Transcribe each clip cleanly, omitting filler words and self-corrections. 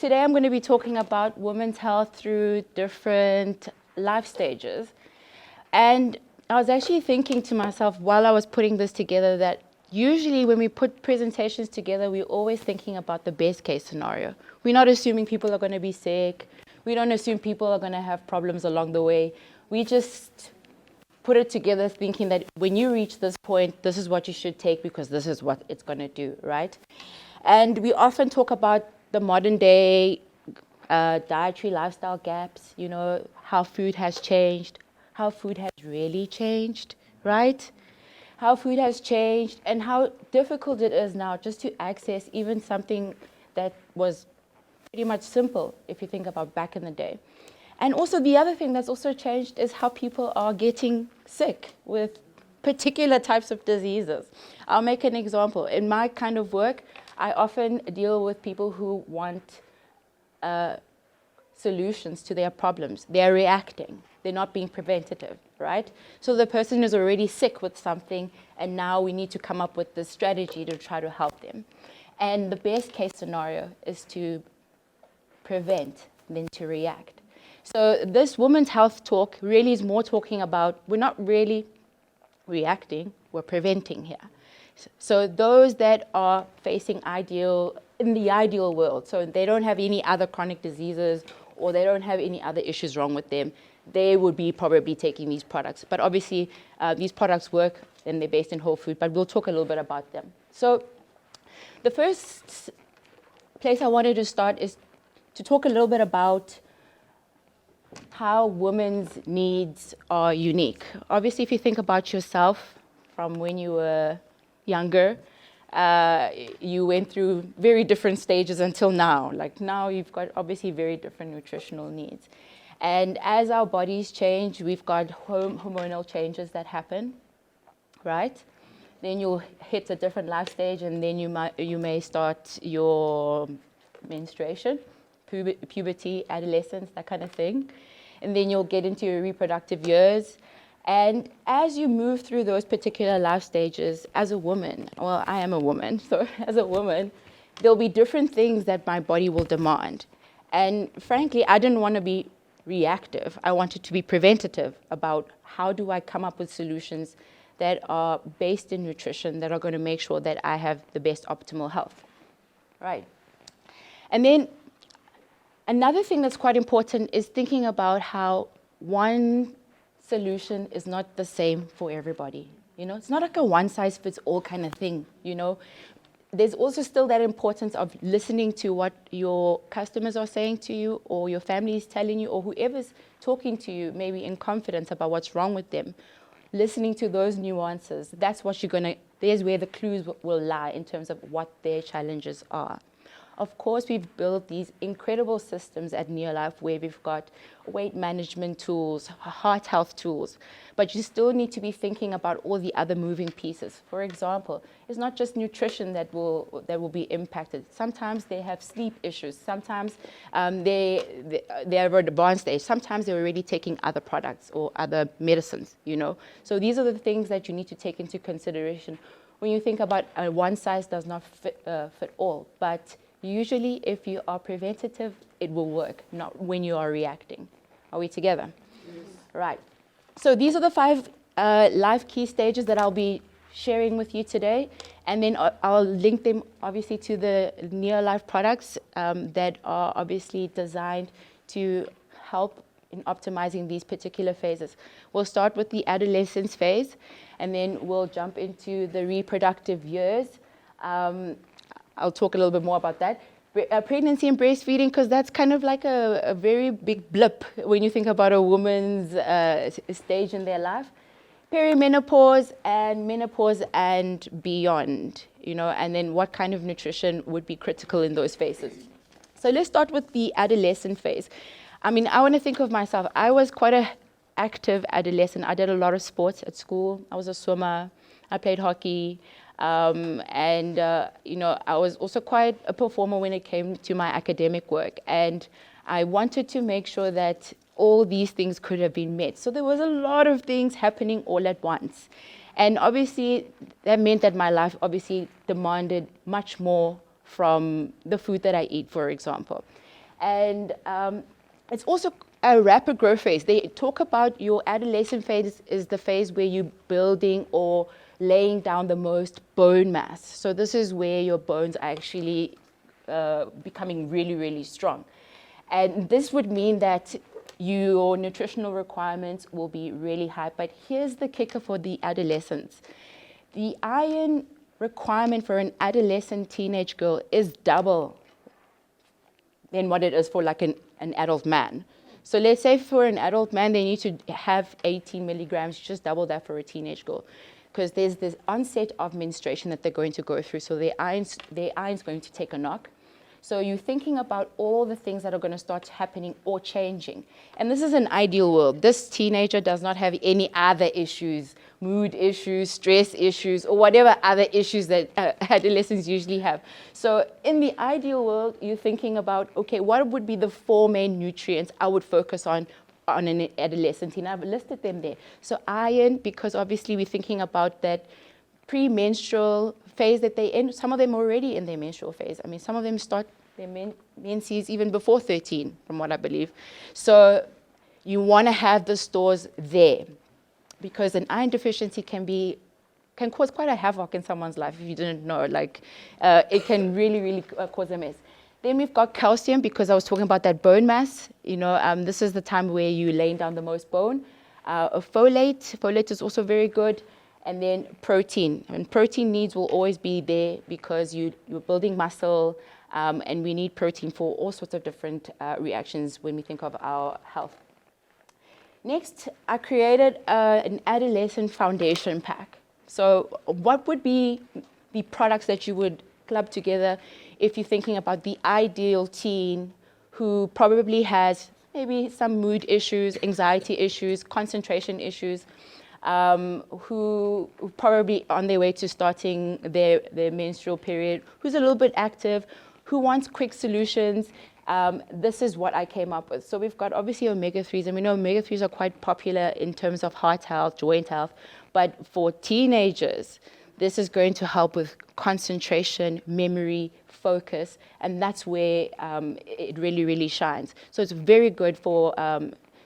today I'm going to be talking about women's health through different life stages. And I was actually thinking to myself while I was putting this together that usually when we put presentations together, we're always thinking about the best case scenario. We're not assuming people are going to be sick. We don't assume people are going to have problems along the way. We just put it together thinking that when you reach this point, this is what you should take because this is what it's going to do, right? And we often talk about the modern day dietary lifestyle gaps, you know, how food has changed, how food has really changed, right? How food has changed and how difficult it is now just to access even something that was pretty much simple if you think about back in the day. And also the other thing that's also changed is how people are getting sick with particular types of diseases. I'll make an example. In my kind of work, I often deal with people who want solutions to their problems. They're reacting. They're not being preventative, right? So the person is already sick with something, and now we need to come up with this strategy to try to help them. And the best case scenario is to prevent than to react. So this women's health talk really is more talking about, we're not really reacting, we're preventing here. So those that are facing in the ideal world, so they don't have any other chronic diseases or they don't have any other issues wrong with them, they would be probably taking these products. But obviously, these products work and they're based in whole food, but we'll talk a little bit about them. So the first place I wanted to start is to talk a little bit about how women's needs are unique. Obviously, if you think about yourself from when you were younger, you went through very different stages until now. Like now you've got obviously very different nutritional needs. And as our bodies change, we've got hormonal changes that happen, right? Then you'll hit a different life stage and then you may start your menstruation, puberty, adolescence, that kind of thing. And then you'll get into your reproductive years. And as you move through those particular life stages, as a woman, well, I am a woman, so as a woman, there'll be different things that my body will demand. And frankly, I didn't want to be reactive. I wanted to be preventative about how do I come up with solutions that are based in nutrition that are going to make sure that I have the best optimal health, right? And then another thing that's quite important is thinking about how one solution is not the same for everybody. You know, it's not like a one-size-fits-all kind of thing, you know. There's also still that importance of listening to what your customers are saying to you or your family is telling you or whoever's talking to you maybe in confidence about what's wrong with them. Listening to those nuances, there's where the clues will lie in terms of what their challenges are. Of course, we've built these incredible systems at Neolife where we've got weight management tools, heart health tools, but you still need to be thinking about all the other moving pieces. For example, it's not just nutrition that will be impacted. Sometimes they have sleep issues. Sometimes they're at advanced stage. Sometimes they're already taking other products or other medicines, you know. So these are the things that you need to take into consideration when you think about one size does not fit all, but usually, if you are preventative, it will work, not when you are reacting. Are we together? Yes. Right. So these are the 5 life key stages that I'll be sharing with you today. And then I'll link them, obviously, to the Neolife products that are obviously designed to help in optimizing these particular phases. We'll start with the adolescence phase, and then we'll jump into the reproductive years. I'll talk a little bit more about that. Pregnancy and breastfeeding, because that's kind of like a very big blip when you think about a woman's stage in their life. Perimenopause and menopause and beyond, you know, and then what kind of nutrition would be critical in those phases. So let's start with the adolescent phase. I mean, I want to think of myself. I was quite an active adolescent. I did a lot of sports at school. I was a swimmer. I played hockey. You know, I was also quite a performer when it came to my academic work. And I wanted to make sure that all these things could have been met. So there was a lot of things happening all at once. And obviously, that meant that my life obviously demanded much more from the food that I eat, for example. And it's also a rapid growth phase. They talk about your adolescent phase is the phase where you're building or laying down the most bone mass. So this is where your bones are actually becoming really, really strong. And this would mean that your nutritional requirements will be really high. But here's the kicker for the adolescents. The iron requirement for an adolescent teenage girl is double than what it is for like an adult man. So let's say for an adult man, they need to have 18 milligrams, just double that for a teenage girl. Because there's this onset of menstruation that they're going to go through. So their iron's going to take a knock. So you're thinking about all the things that are going to start happening or changing. And this is an ideal world. This teenager does not have any other issues, mood issues, stress issues, or whatever other issues that adolescents usually have. So in the ideal world, you're thinking about, okay, what would be the 4 main nutrients I would focus on an adolescent teen? I've listed them there. So iron, because obviously we're thinking about that premenstrual phase that they in. Some of them are already in their menstrual phase. I mean, some of them start their menses even before 13, from what I believe. So you want to have the stores there, because an iron deficiency can cause quite a havoc in someone's life if you didn't know. Like, it can really, really cause a mess. Then we've got calcium, because I was talking about that bone mass. This is the time where you're laying down the most bone. Folate is also very good. And then protein. And protein needs will always be there because you're building muscle, and we need protein for all sorts of different reactions when we think of our health. Next, I created an adolescent foundation pack. So what would be the products that you would club together if you're thinking about the ideal teen who probably has maybe some mood issues, anxiety issues, concentration issues, who probably on their way to starting their menstrual period, who's a little bit active, who wants quick solutions. This is what I came up with. So we've got obviously omega-3s, and we know omega-3s are quite popular in terms of heart health, joint health, but for teenagers, this is going to help with concentration, memory, focus, and that's where it really, really shines. So it's very good for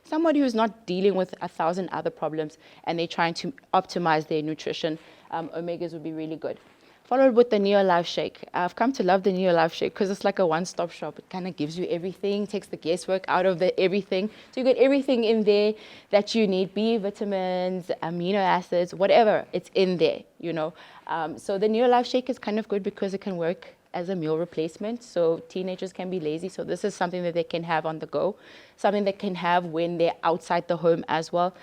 somebody who's not dealing with 1,000 other problems and they're trying to optimize their nutrition. Omegas would be really good. Followed with the Neo Life Shake. I've come to love the Neo Life Shake because it's like a one-stop shop. It kind of gives you everything, takes the guesswork out of everything. So you get everything in there that you need, B vitamins, amino acids, whatever, it's in there, So the Neo Life Shake is kind of good because it can work as a meal replacement. So teenagers can be lazy. So this is something that they can have on the go, something they can have when they're outside the home as well,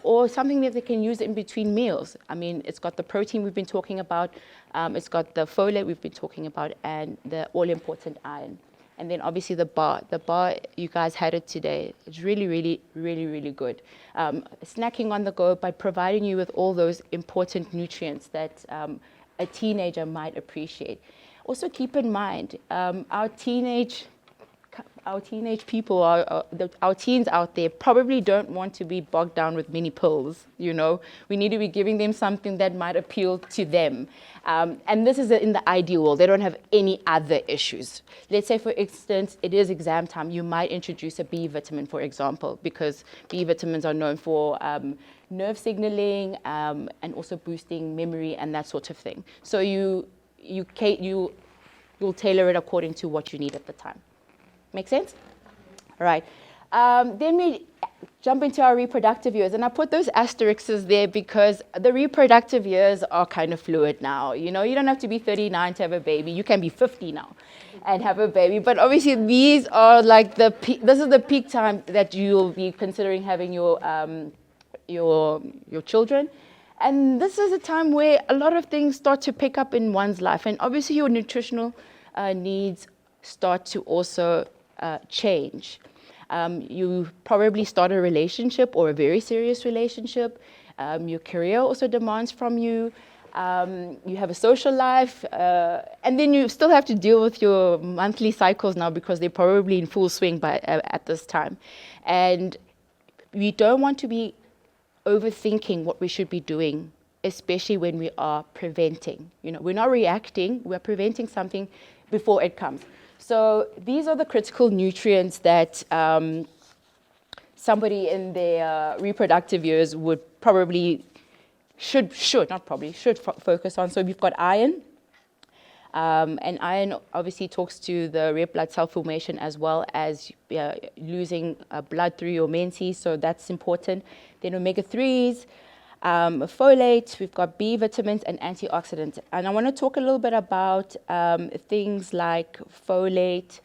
or something that they can use in between meals. I mean, it's got the protein we've been talking about, it's got the folate we've been talking about, and the all-important iron. And then obviously the bar. The bar, you guys had it today. It's really, really, really, really good. Snacking on the go by providing you with all those important nutrients that a teenager might appreciate. Also keep in mind, our teenage people, our teens out there probably don't want to be bogged down with many pills, We need to be giving them something that might appeal to them. And this is in the ideal world. They don't have any other issues. Let's say, for instance, it is exam time. You might introduce a B vitamin, for example, because B vitamins are known for nerve signaling and also boosting memory and that sort of thing. So you'll tailor it according to what you need at the time. Make sense? All right. Then we jump into our reproductive years, and I put those asterisks there because the reproductive years are kind of fluid now. You don't have to be 39 to have a baby. You can be 50 now and have a baby. But obviously, these are like this is the peak time that you'll be considering having your children. And this is a time where a lot of things start to pick up in one's life. And obviously your nutritional needs start to also change. You probably start a relationship or a very serious relationship. Your career also demands from you. You have a social life. And then you still have to deal with your monthly cycles now because they're probably in full swing at this time. And we don't want to be overthinking what we should be doing, especially when we are preventing. We're not reacting, we're preventing something before it comes. So these are the critical nutrients that somebody in their reproductive years would probably, should focus on. So we've got iron. And iron obviously talks to the red blood cell formation as well as losing blood through your menses, so that's important. Then omega-3s, folate, we've got B vitamins and antioxidants. And I want to talk a little bit about things like folate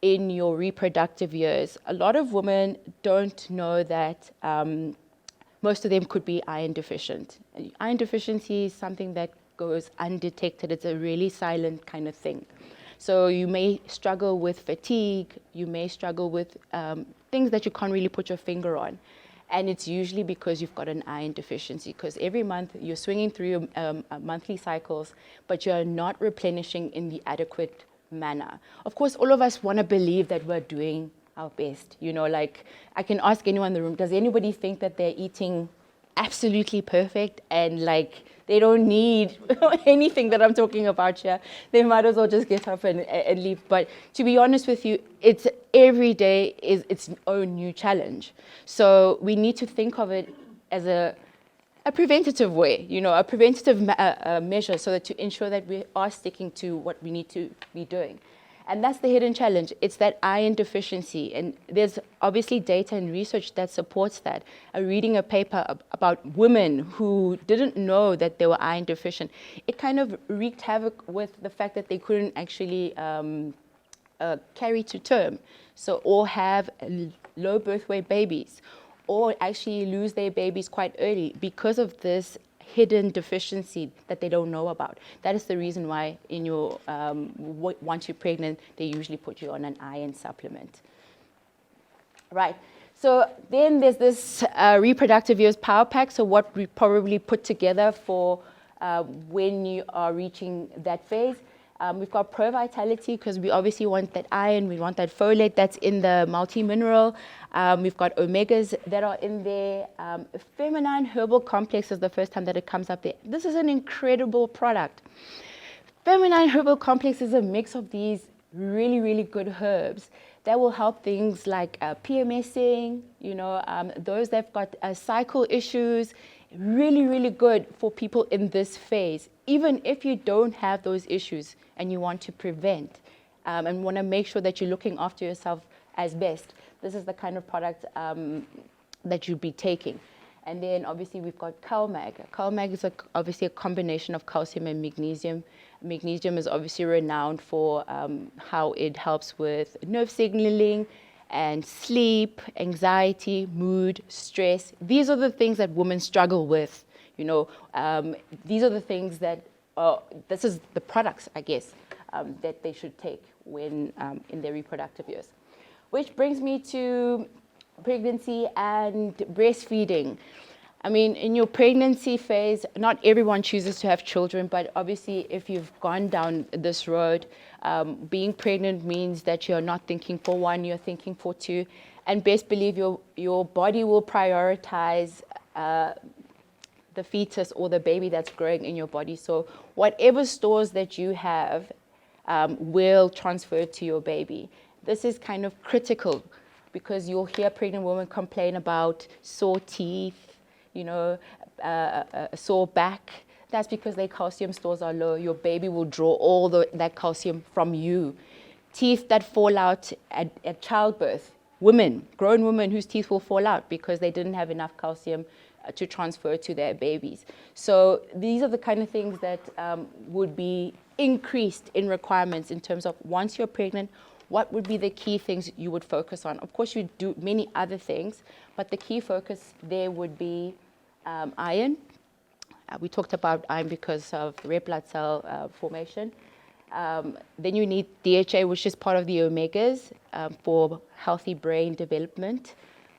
in your reproductive years. A lot of women don't know that most of them could be iron deficient. Iron deficiency is something that goes undetected. It's a really silent kind of thing. So you may struggle with fatigue, you may struggle with things that you can't really put your finger on. And it's usually because you've got an iron deficiency, because every month you're swinging through your monthly cycles, but you're not replenishing in the adequate manner. Of course, all of us want to believe that we're doing our best. You know, like I can ask anyone in the room, does anybody think that they're eating absolutely perfect and like they don't need anything that I'm talking about here? They might as well just get up and leave. But to be honest with you, it's every day is its own new challenge. So we need to think of it as a preventative way, you know, a preventative measure, so that to ensure that we are sticking to what we need to be doing. And that's the hidden challenge. It's that iron deficiency. And there's obviously data and research that supports that. Reading a paper about women who didn't know that they were iron deficient, it kind of wreaked havoc with the fact that they couldn't actually carry to term. So, or have low birth weight babies, or actually lose their babies quite early because of this hidden deficiency that they don't know about. That is the reason why in your once you're pregnant, they usually put you on an iron supplement. Right. So then there's this reproductive years power pack. So what we probably put together for when you are reaching that phase. We've got Pro Vitality, because we obviously want that iron, we want that folate that's in the multi-mineral. We've got omegas that are in there. Feminine Herbal Complex is the first time that it comes up there. This is an incredible product. Feminine Herbal Complex is a mix of these really, really good herbs that will help things like PMSing, you know, those that've got cycle issues. Really, really good for people in this phase, even if you don't have those issues and you want to prevent and want to make sure that you're looking after yourself as best. This is the kind of product that you'd be taking. And then obviously we've got CalMag. CalMag is obviously a combination of calcium and magnesium. Magnesium is obviously renowned for how it helps with nerve signaling and sleep, anxiety, mood, stress. These are the things that women struggle with. You know, these are the things that, this is the products, I guess, that they should take when in their reproductive years. Which brings me to pregnancy and breastfeeding. I mean, in your pregnancy phase, not everyone chooses to have children, but obviously if you've gone down this road, being pregnant means that you're not thinking for one, you're thinking for two. And best believe your body will prioritize the fetus or the baby that's growing in your body. So whatever stores that you have will transfer to your baby. This is kind of critical, because you'll hear pregnant women complain about sore teeth, you know, a sore back. That's because their calcium stores are low. Your baby will draw all that calcium from you. Teeth that fall out at childbirth. Grown women whose teeth will fall out because they didn't have enough calcium to transfer to their babies. So these are the kind of things that would be increased in requirements in terms of once you're pregnant, what would be the key things you would focus on? Of course, you do many other things, but the key focus there would be iron. We talked about iron because of red blood cell formation. Then you need DHA, which is part of the omegas for healthy brain development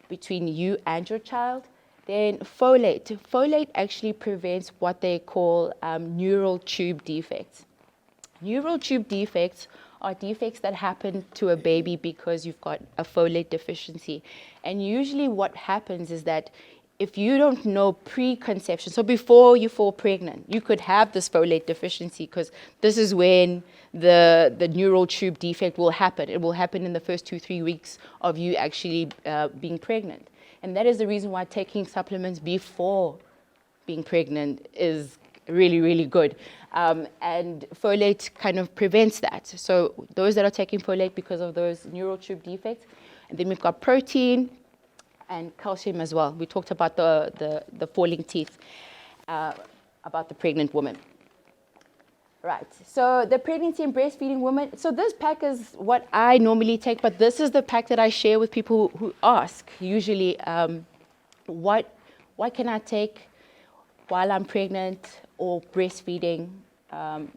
between you and your child. Then folate. Folate actually prevents what they call neural tube defects. Neural tube defects are defects that happen to a baby because you've got a folate deficiency. And usually what happens is that if you don't know preconception, so before you fall pregnant, you could have this folate deficiency, because this is when the neural tube defect will happen. It will happen in the first 2-3 weeks of you actually being pregnant. And that is the reason why taking supplements before being pregnant is really, really good. And folate kind of prevents that. So those that are taking folate because of those neural tube defects. And then we've got protein and calcium as well. We talked about the falling teeth, about the pregnant woman. Right, so the pregnancy and breastfeeding woman. So this pack is what I normally take, but this is the pack that I share with people who ask usually, what can I take while I'm pregnant or breastfeeding,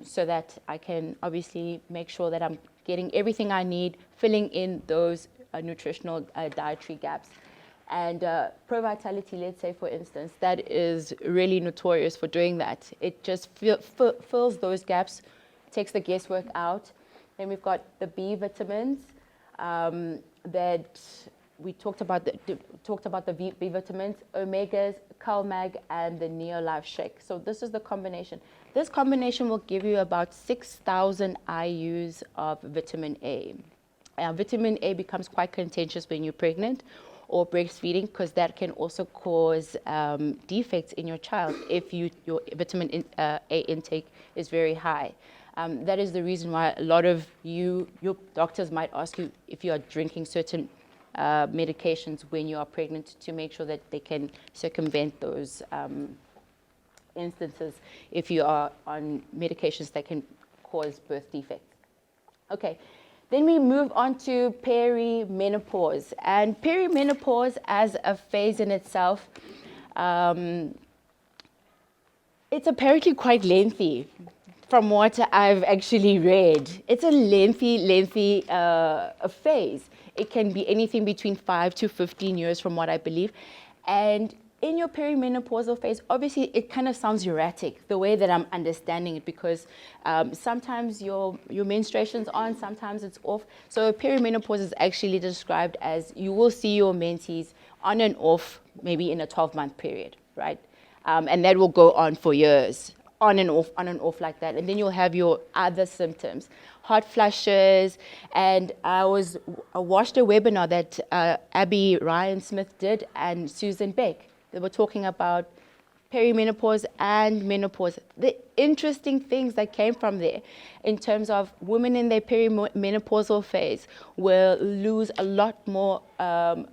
so that I can obviously make sure that I'm getting everything I need, filling in those nutritional dietary gaps. And Pro Vitality, let's say, for instance, that is really notorious for doing that. It just fills those gaps, takes the guesswork out. Then we've got the B vitamins that we talked about. The B vitamins, omegas, CalMag, and the NeoLife Shake. So this is the combination. This combination will give you about 6,000 IUs of vitamin A. Vitamin A becomes quite contentious when you're pregnant or breastfeeding, because that can also cause defects in your child if your vitamin A intake is very high. That is the reason why a lot of your doctors might ask you if you are drinking certain medications when you are pregnant, to make sure that they can circumvent those instances if you are on medications that can cause birth defects. Okay. Then we move on to perimenopause. And perimenopause as a phase in itself, it's apparently quite lengthy from what I've actually read. It's a lengthy phase. It can be anything between 5 to 15 years from what I believe. And in your perimenopausal phase, obviously it kind of sounds erratic, the way that I'm understanding it, because sometimes your menstruation's on, sometimes it's off. So perimenopause is actually described as you will see your menses on and off, maybe in a 12-month period, right? And that will go on for years, on and off like that. And then you'll have your other symptoms, hot flushes. And I watched a webinar that Abby Ryan Smith did and Susan Beck. They were talking about perimenopause and menopause. The interesting things that came from there in terms of women in their perimenopausal phase will lose a lot more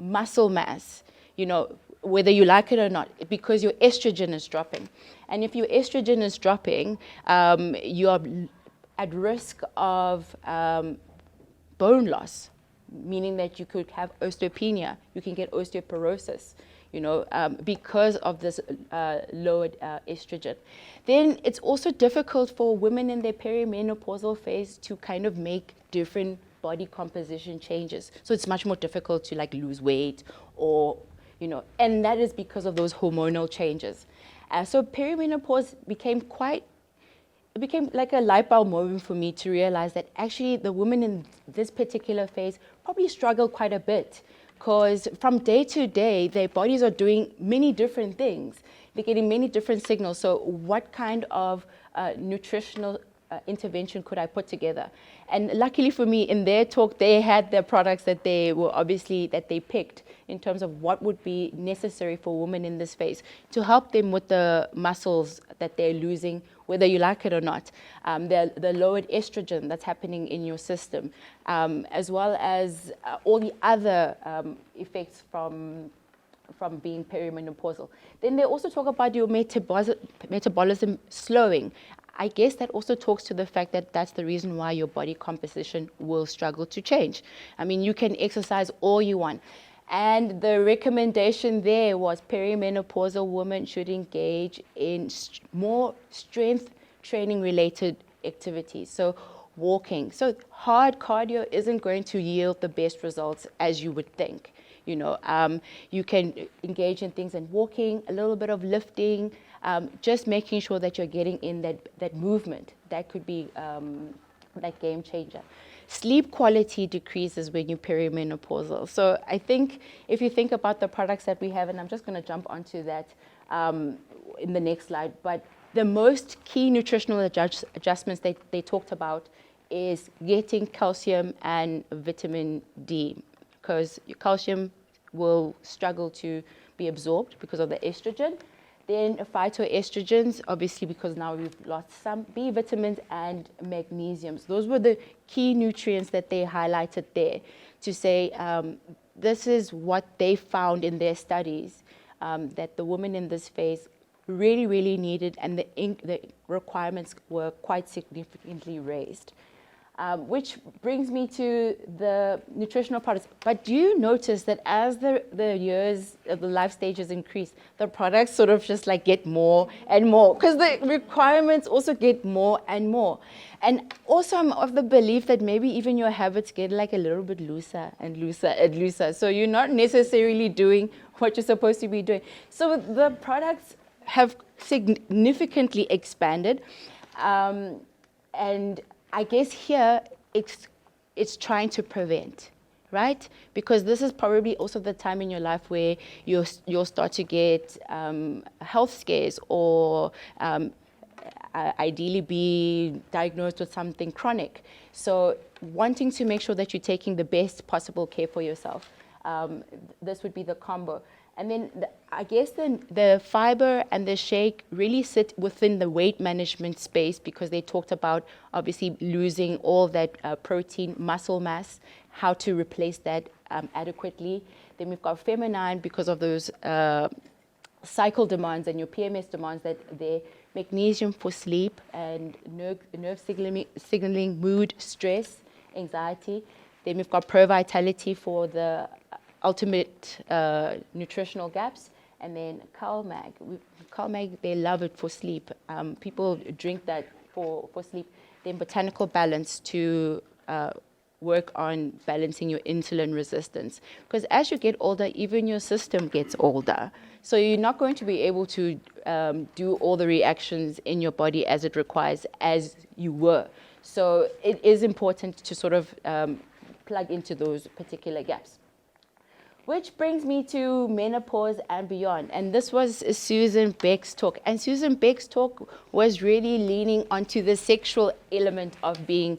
muscle mass, whether you like it or not, because your estrogen is dropping. And if your estrogen is dropping, you are at risk of bone loss, meaning that you could have osteopenia, you can get osteoporosis, because of this lowered estrogen. Then it's also difficult for women in their perimenopausal phase to kind of make different body composition changes. So it's much more difficult to lose weight or, and that is because of those hormonal changes. So perimenopause became like a light bulb moment for me to realize that actually the women in this particular phase probably struggle quite a bit, because from day to day, their bodies are doing many different things. They're getting many different signals. So what kind of nutritional intervention could I put together? And luckily for me, in their talk, they had the products that they picked in terms of what would be necessary for women in this phase to help them with the muscles that they're losing, whether you like it or not, the lowered estrogen that's happening in your system, as well as all the other effects from being perimenopausal. Then they also talk about your metabolism slowing. I guess that also talks to the fact that that's the reason why your body composition will struggle to change. I mean, you can exercise all you want. And the recommendation there was perimenopausal women should engage in more strength training related activities. So walking. So hard cardio isn't going to yield the best results as you would think. You can engage in things and walking, a little bit of lifting, just making sure that you're getting in that movement. That could be that game changer. sleep quality decreases when you're perimenopausal. So I think if you think about the products that we have, and I'm just going to jump onto that in the next slide, but the most key nutritional adjustments they talked about is getting calcium and vitamin D, because your calcium will struggle to be absorbed because of the estrogen. Then phytoestrogens, obviously, because now we've lost some B vitamins and magnesiums. Those were the key nutrients that they highlighted there to say this is what they found in their studies, that the women in this phase really, really needed, and the requirements were quite significantly raised. Which brings me to the nutritional products. But do you notice that as the years, the life stages increase, the products sort of just like get more and more, because the requirements also get more and more. And also I'm of the belief that maybe even your habits get like a little bit looser and looser and looser. So you're not necessarily doing what you're supposed to be doing. So the products have significantly expanded. And I guess here it's trying to prevent, right? Because this is probably also the time in your life where you'll start to get health scares, or ideally be diagnosed with something chronic. So wanting to make sure that you're taking the best possible care for yourself, this would be the combo. And then I guess the fiber and the shake really sit within the weight management space, because they talked about obviously losing all that protein, muscle mass, how to replace that adequately. Then we've got feminine because of those cycle demands and your PMS demands, that they magnesium for sleep and nerve signaling, mood, stress, anxiety. Then we've got Pro Vitality for the ultimate nutritional gaps, and then CalMag, they love it for sleep. People drink that for sleep. Then Botanical Balance to work on balancing your insulin resistance, because as you get older, even your system gets older. So you're not going to be able to do all the reactions in your body as it requires as you were. So it is important to sort of plug into those particular gaps. Which brings me to menopause and beyond. And this was Susan Beck's talk. And Susan Beck's talk was really leaning onto the sexual element of being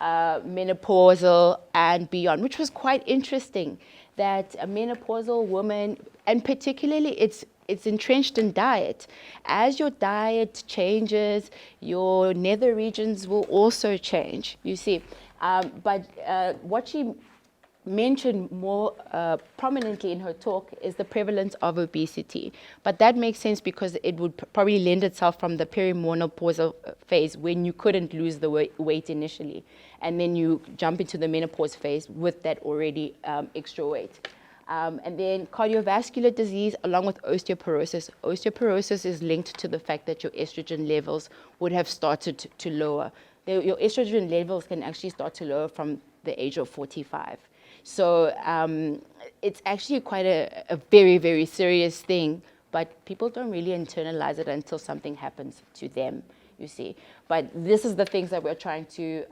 menopausal and beyond, which was quite interesting, that a menopausal woman, and particularly it's entrenched in diet. As your diet changes, your nether regions will also change, you see. But what she mentioned more prominently in her talk is the prevalence of obesity. But that makes sense because it would probably lend itself from the perimenopausal phase, when you couldn't lose the weight initially, and then you jump into the menopause phase with that already extra weight. And then cardiovascular disease along with osteoporosis. Osteoporosis is linked to the fact that your estrogen levels would have started to lower. Your estrogen levels can actually start to lower from the age of 45. So it's actually quite a very, very serious thing, but people don't really internalize it until something happens to them, you see. But this is the things that we're trying to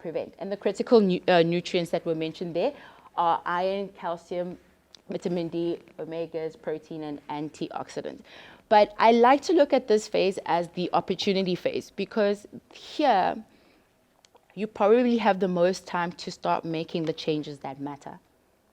prevent. And the critical nutrients that were mentioned there are iron, calcium, vitamin D, omegas, protein, and antioxidants. But I like to look at this phase as the opportunity phase, because here, you probably have the most time to start making the changes that matter,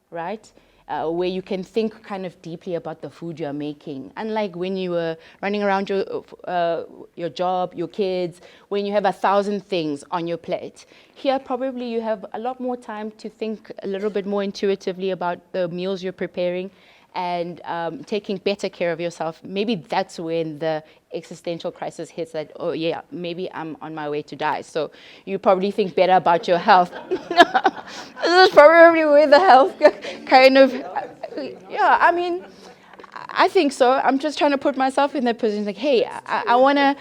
right? Where you can think kind of deeply about the food you're making. Unlike when you were running around your job, your kids, when you have 1,000 things on your plate. Here, probably you have a lot more time to think a little bit more intuitively about the meals you're preparing, and taking better care of yourself. Maybe that's when the existential crisis hits, that, oh yeah, maybe I'm on my way to die. So you probably think better about your health. This is probably where the health kind of, yeah, I mean, I think so. I'm just trying to put myself in that position, like, hey, I wanna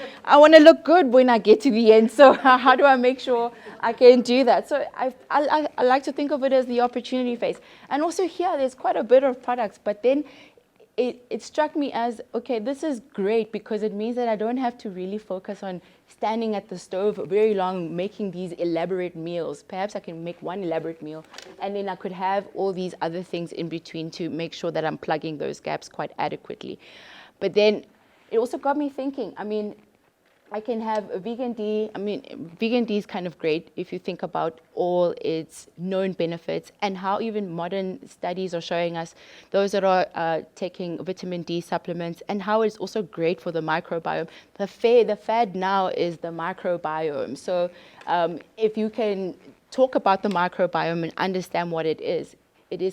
look good when I get to the end. So how do I make sure I can do that? So I like to think of it as the opportunity phase. And also here, there's quite a bit of products, but then it struck me as, okay, this is great because it means that I don't have to really focus on standing at the stove very long making these elaborate meals. Perhaps I can make one elaborate meal and then I could have all these other things in between to make sure that I'm plugging those gaps quite adequately. But then it also got me thinking, I mean, I can have a vegan D. I mean, vegan D is kind of great if you think about all its known benefits and how even modern studies are showing us those that are taking vitamin D supplements and how it's also great for the microbiome. The fad now is the microbiome. So if you can talk about the microbiome and understand what it is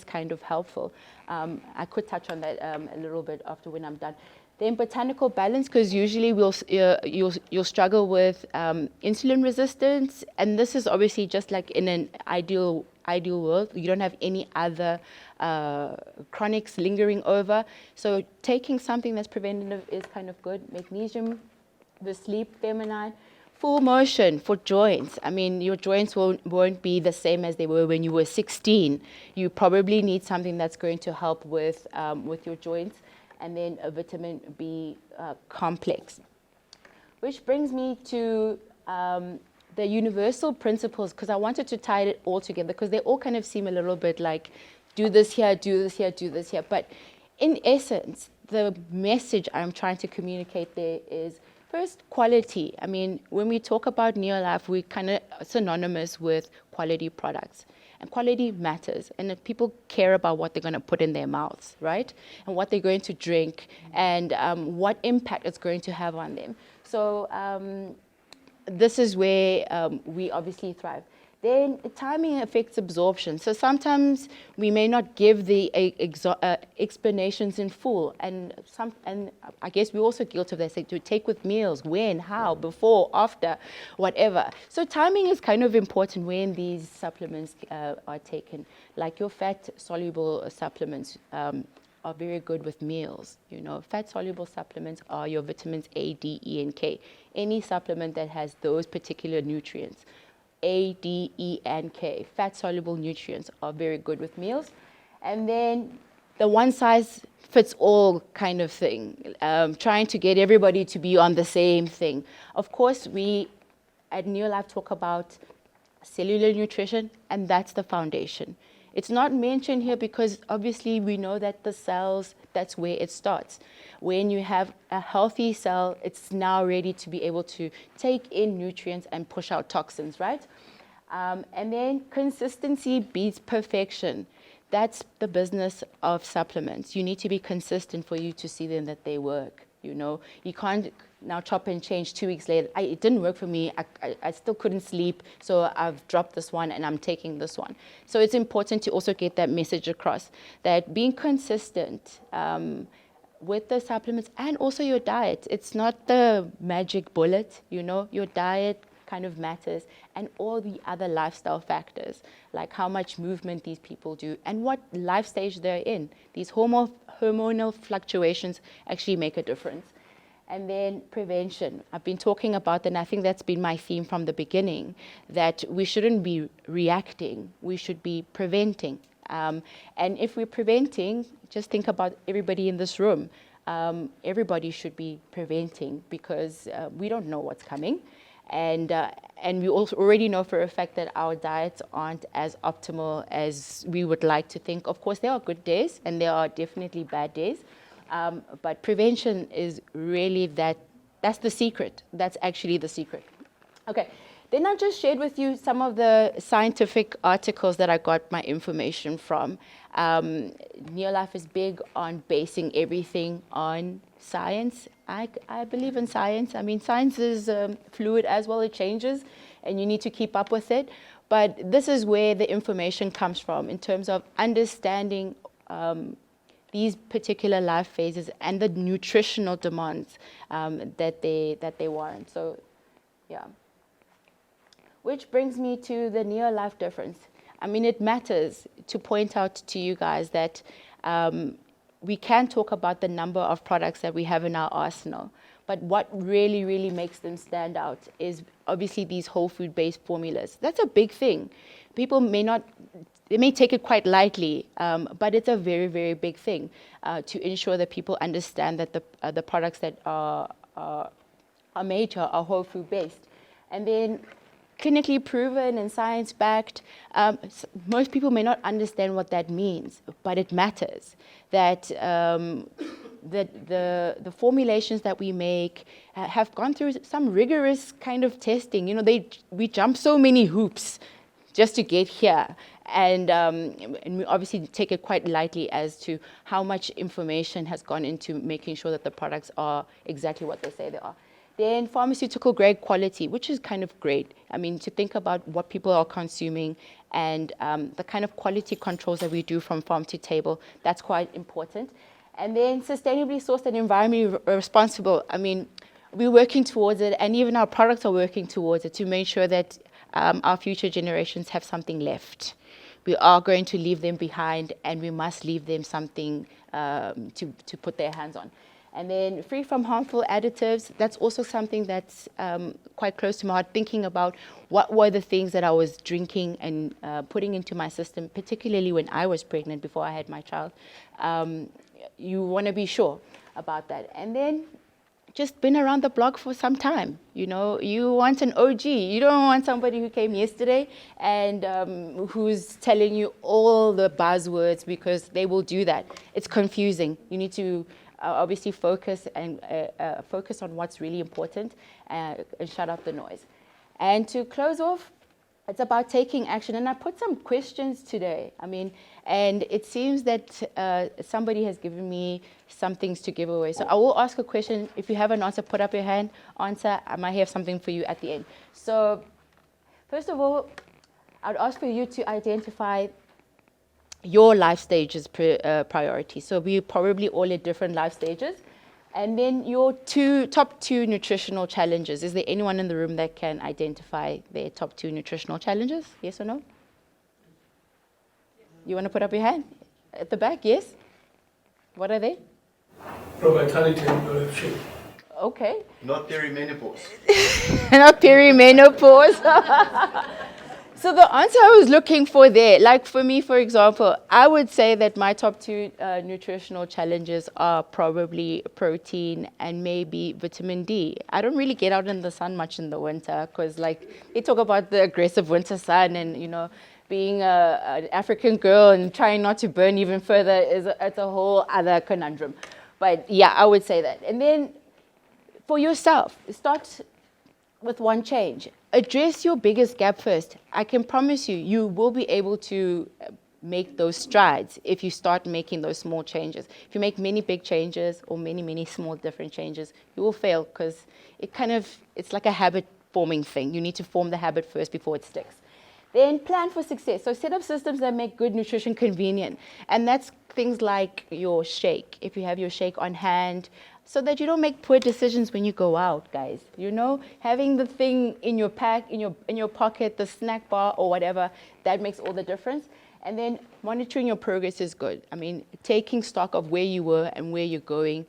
kind of helpful. I could touch on that a little bit after when I'm done. Then botanical balance, because usually you'll struggle with insulin resistance, and this is obviously just like in an ideal world. You don't have any other chronics lingering over. So taking something that's preventative is kind of good. Magnesium, the sleep, feminine. Full motion for joints. I mean, your joints won't be the same as they were when you were 16. You probably need something that's going to help with your joints. And then a vitamin B complex. Which brings me to the universal principles, because I wanted to tie it all together, because they all kind of seem a little bit like, do this here, do this here, do this here. But in essence, the message I'm trying to communicate there is, first, quality. I mean, when we talk about Neolife, we're kind of synonymous with quality products. And quality matters, and if people care about what they're going to put in their mouths, right? And what they're going to drink, and what impact it's going to have on them. So this is where we obviously thrive. Then timing affects absorption. So sometimes we may not give the explanations in full, and I guess we're also guilty of that. Say to take with meals, when, how, before, after, whatever. So timing is kind of important when these supplements are taken. Like your fat-soluble supplements are very good with meals. You know, fat-soluble supplements are your vitamins A, D, E, and K. Any supplement that has those particular nutrients. A, D, E, and K. Fat-soluble nutrients are very good with meals. And then the one-size-fits-all kind of thing, trying to get everybody to be on the same thing. Of course, we at Neolife talk about cellular nutrition, and that's the foundation. It's not mentioned here because obviously we know that the cells, that's where it starts. When you have a healthy cell, it's now ready to be able to take in nutrients and push out toxins, right? And then consistency beats perfection. That's the business of supplements. You need to be consistent for you to see them that they work. You know, you can't now chop and change 2 weeks later. It didn't work for me. I still couldn't sleep, so I've dropped this one and I'm taking this one. So it's important to also get that message across, that being consistent with the supplements and also your diet. It's not the magic bullet, you know, your diet kind of matters, and all the other lifestyle factors, like how much movement these people do and what life stage they're in. These hormonal fluctuations actually make a difference. And then prevention. I've been talking about that, and I think that's been my theme from the beginning, that we shouldn't be reacting, we should be preventing. And if we're preventing, just think about everybody in this room. Everybody should be preventing because we don't know what's coming. And we also already know for a fact that our diets aren't as optimal as we would like to think. Of course, there are good days and there are definitely bad days. But prevention is really that's the secret. That's actually the secret. Okay, then I just shared with you some of the scientific articles that I got my information from. Neolife is big on basing everything on science. I believe in science. I mean, science is fluid as well. It changes, and you need to keep up with it. But this is where the information comes from in terms of understanding these particular life phases and the nutritional demands that they warrant. So, yeah. Which brings me to the Neolife difference. I mean, it matters to point out to you guys that we can talk about the number of products that we have in our arsenal, but what really, really makes them stand out is obviously these whole food-based formulas. That's a big thing. People may not they may take it quite lightly, but it's a very, very big thing to ensure that people understand that the products that are made here are whole food based. And then clinically proven and science-backed. Most people may not understand what that means, but it matters. That the formulations that we make have gone through some rigorous kind of testing. You know, we jump so many hoops just to get here. And we obviously take it quite lightly as to how much information has gone into making sure that the products are exactly what they say they are. Then pharmaceutical grade quality, which is kind of great. I mean, to think about what people are consuming and the kind of quality controls that we do from farm to table, that's quite important. And then sustainably sourced and environmentally responsible. I mean, we're working towards it, and even our products are working towards it to make sure that our future generations have something left. We are going to leave them behind, and we must leave them something to put their hands on. And then free from harmful additives, that's also something that's quite close to my heart, thinking about what were the things that I was drinking and putting into my system, particularly when I was pregnant before I had my child. You want to be sure about that. And then just been around the block for some time. You know, you want an OG. You don't want somebody who came yesterday and who's telling you all the buzzwords, because they will do that. It's confusing. You need to obviously focus on what's really important and shut up the noise. And to close off, it's about taking action. And I put some questions today. I mean, and it seems that somebody has given me some things to give away. So I will ask a question. If you have an answer, put up your hand, answer. I might have something for you at the end. So first of all, I'd ask for you to identify your life stages priority. So we're probably all at different life stages. And then your top two nutritional challenges. Is there anyone in the room that can identify their top two nutritional challenges? Yes or no? You want to put up your hand? At the back, yes? What are they? Low vitality and low shape. Okay. Not perimenopause. Not perimenopause. So the answer I was looking for there, like for me, for example, I would say that my top two nutritional challenges are probably protein and maybe vitamin D. I don't really get out in the sun much in the winter because, like, they talk about the aggressive winter sun and, you know, being an African girl and trying not to burn even further it's a whole other conundrum. But yeah, I would say that. And then for yourself, start with one change. Address your biggest gap first. I can promise you, you will be able to make those strides if you start making those small changes. If you make many big changes or many small different changes, you will fail because it's like a habit forming thing. You need to form the habit first before it sticks. Then plan for success. So set up systems that make good nutrition convenient. And that's things like your shake. If you have your shake on hand, so that you don't make poor decisions when you go out, guys. You know, having the thing in your pack, in your pocket, the snack bar or whatever, that makes all the difference. And then monitoring your progress is good. I mean, taking stock of where you were and where you're going,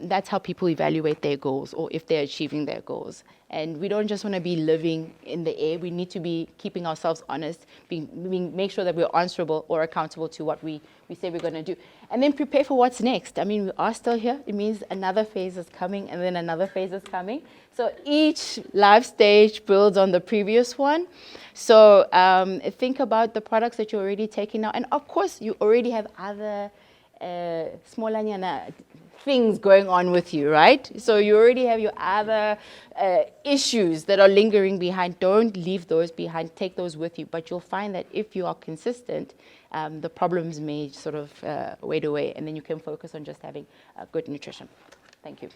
that's how people evaluate their goals or if they're achieving their goals. And we don't just want to be living in the air. We need to be keeping ourselves honest, make sure that we're answerable or accountable to what we say we're going to do. And then prepare for what's next. I mean, we are still here. It means another phase is coming and then another phase is coming. So each life stage builds on the previous one. So think about the products that you're already taking now. And of course, you already have other small things going on with you, right? So you already have your other issues that are lingering behind. Don't leave those behind. Take those with you. But you'll find that if you are consistent, the problems may sort of wade away, and then you can focus on just having good nutrition. Thank you.